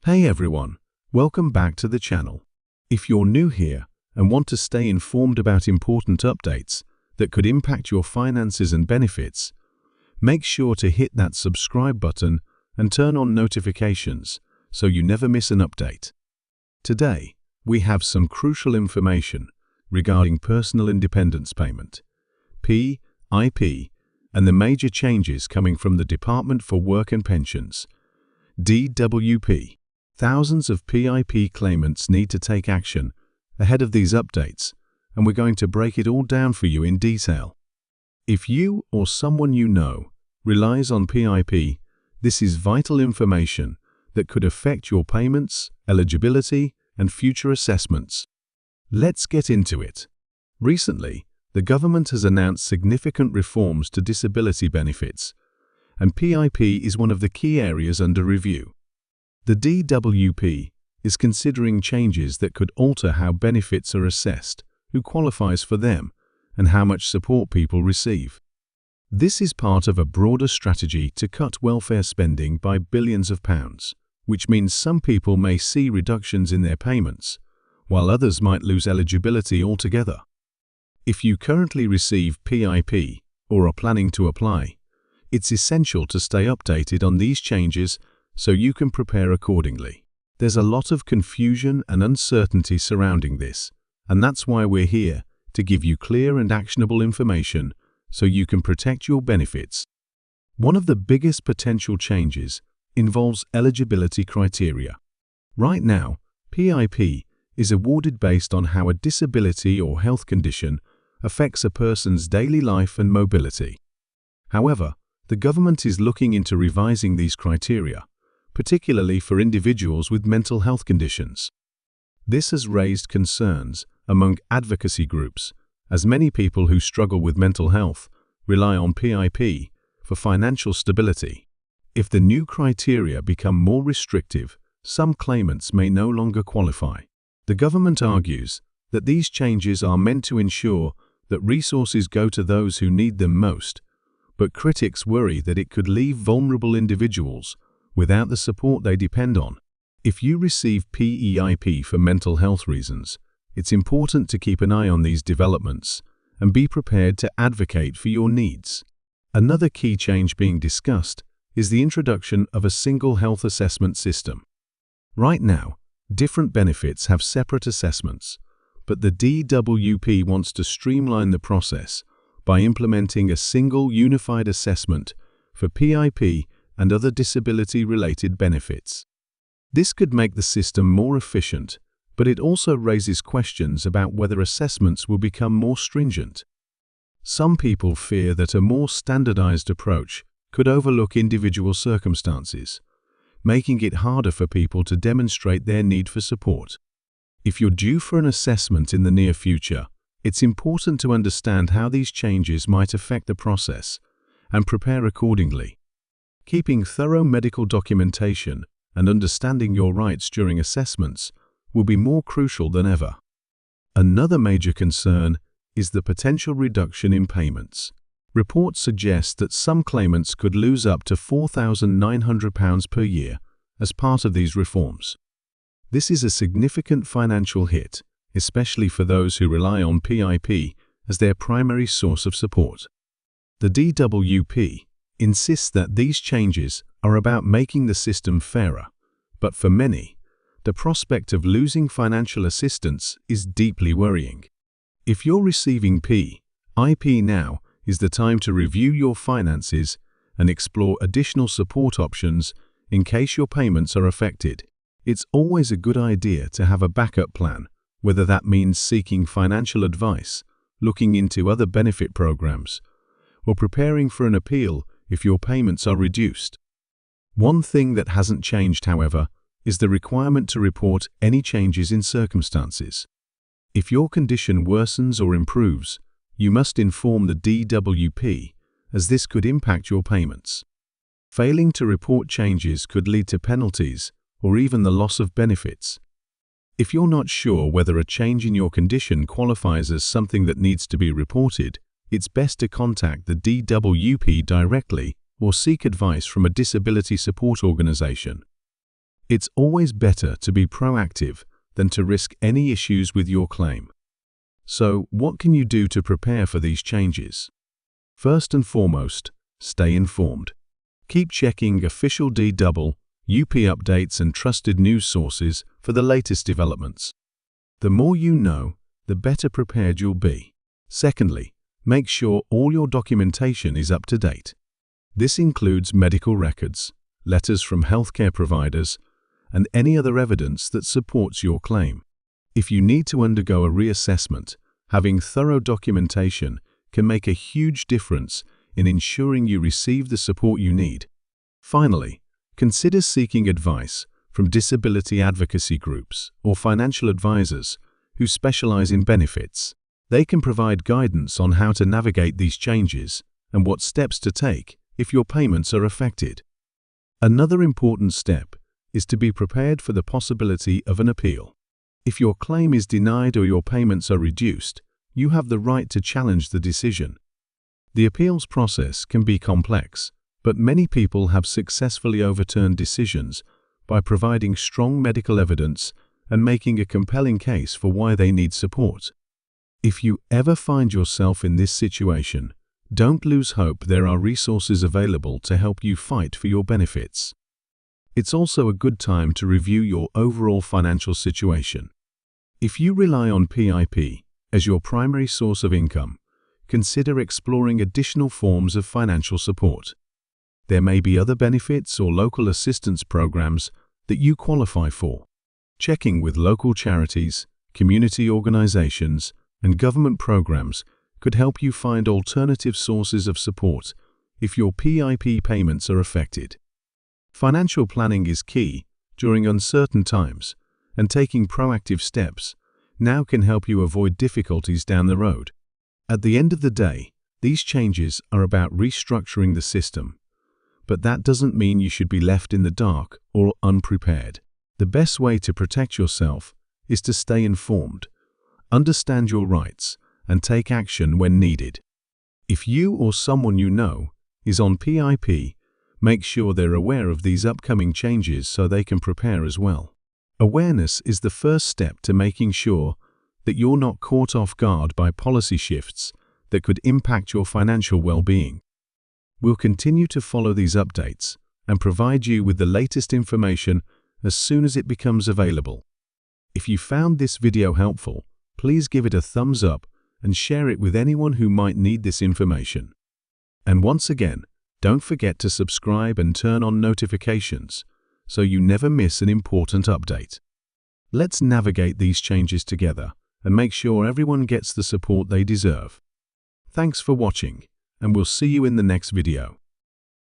Hey everyone, welcome back to the channel. If you're new here and want to stay informed about important updates that could impact your finances and benefits, make sure to hit that subscribe button and turn on notifications so you never miss an update. Today, we have some crucial information regarding Personal Independence Payment, PIP, and the major changes coming from the Department for Work and Pensions, DWP. Thousands of PIP claimants need to take action ahead of these updates, and we're going to break it all down for you in detail. If you or someone you know relies on PIP, this is vital information that could affect your payments, eligibility, and future assessments. Let's get into it. Recently, the government has announced significant reforms to disability benefits, and PIP is one of the key areas under review. The DWP is considering changes that could alter how benefits are assessed, who qualifies for them, and how much support people receive. This is part of a broader strategy to cut welfare spending by billions of pounds, which means some people may see reductions in their payments, while others might lose eligibility altogether. If you currently receive PIP or are planning to apply, it's essential to stay updated on these changes so you can prepare accordingly. There's a lot of confusion and uncertainty surrounding this, and that's why we're here to give you clear and actionable information so you can protect your benefits. One of the biggest potential changes involves eligibility criteria. Right now, PIP is awarded based on how a disability or health condition affects a person's daily life and mobility. However, the government is looking into revising these criteria, particularly for individuals with mental health conditions. This has raised concerns among advocacy groups, as many people who struggle with mental health rely on PIP for financial stability. If the new criteria become more restrictive, some claimants may no longer qualify. The government argues that these changes are meant to ensure that resources go to those who need them most, but critics worry that it could leave vulnerable individuals without the support they depend on. If you receive PIP for mental health reasons, it's important to keep an eye on these developments and be prepared to advocate for your needs. Another key change being discussed is the introduction of a single health assessment system. Right now, different benefits have separate assessments, but the DWP wants to streamline the process by implementing a single unified assessment for PIP and other disability-related benefits. This could make the system more efficient, but it also raises questions about whether assessments will become more stringent. Some people fear that a more standardized approach could overlook individual circumstances, making it harder for people to demonstrate their need for support. If you're due for an assessment in the near future, it's important to understand how these changes might affect the process and prepare accordingly. Keeping thorough medical documentation and understanding your rights during assessments will be more crucial than ever. Another major concern is the potential reduction in payments. Reports suggest that some claimants could lose up to £4,900 per year as part of these reforms. This is a significant financial hit, especially for those who rely on PIP as their primary source of support. The DWP insists that these changes are about making the system fairer, but for many, the prospect of losing financial assistance is deeply worrying. If you're receiving PIP now is the time to review your finances and explore additional support options in case your payments are affected. It's always a good idea to have a backup plan, whether that means seeking financial advice, looking into other benefit programs, or preparing for an appeal if your payments are reduced. One thing that hasn't changed, however, is the requirement to report any changes in circumstances. If your condition worsens or improves, you must inform the DWP, as this could impact your payments. Failing to report changes could lead to penalties or even the loss of benefits. If you're not sure whether a change in your condition qualifies as something that needs to be reported, it's best to contact the DWP directly or seek advice from a disability support organization. It's always better to be proactive than to risk any issues with your claim. So, what can you do to prepare for these changes? First and foremost, stay informed. Keep checking official DWP updates and trusted news sources for the latest developments. The more you know, the better prepared you'll be. Secondly, make sure all your documentation is up to date. This includes medical records, letters from healthcare providers, and any other evidence that supports your claim. If you need to undergo a reassessment, having thorough documentation can make a huge difference in ensuring you receive the support you need. Finally, consider seeking advice from disability advocacy groups or financial advisors who specialize in benefits. They can provide guidance on how to navigate these changes and what steps to take if your payments are affected. Another important step is to be prepared for the possibility of an appeal. If your claim is denied or your payments are reduced, you have the right to challenge the decision. The appeals process can be complex, but many people have successfully overturned decisions by providing strong medical evidence and making a compelling case for why they need support. If you ever find yourself in this situation, don't lose hope. There are resources available to help you fight for your benefits. It's also a good time to review your overall financial situation. If you rely on PIP as your primary source of income, consider exploring additional forms of financial support. There may be other benefits or local assistance programs that you qualify for. Checking with local charities, community organizations, and government programs could help you find alternative sources of support if your PIP payments are affected. Financial planning is key during uncertain times, and taking proactive steps now can help you avoid difficulties down the road. At the end of the day, these changes are about restructuring the system, but that doesn't mean you should be left in the dark or unprepared. The best way to protect yourself is to stay informed, understand your rights, and take action when needed. If you or someone you know is on PIP, make sure they're aware of these upcoming changes so they can prepare as well. Awareness is the first step to making sure that you're not caught off guard by policy shifts that could impact your financial well-being. We'll continue to follow these updates and provide you with the latest information as soon as it becomes available. If you found this video helpful, please give it a thumbs up and share it with anyone who might need this information. And once again, don't forget to subscribe and turn on notifications so you never miss an important update. Let's navigate these changes together and make sure everyone gets the support they deserve. Thanks for watching, and we'll see you in the next video.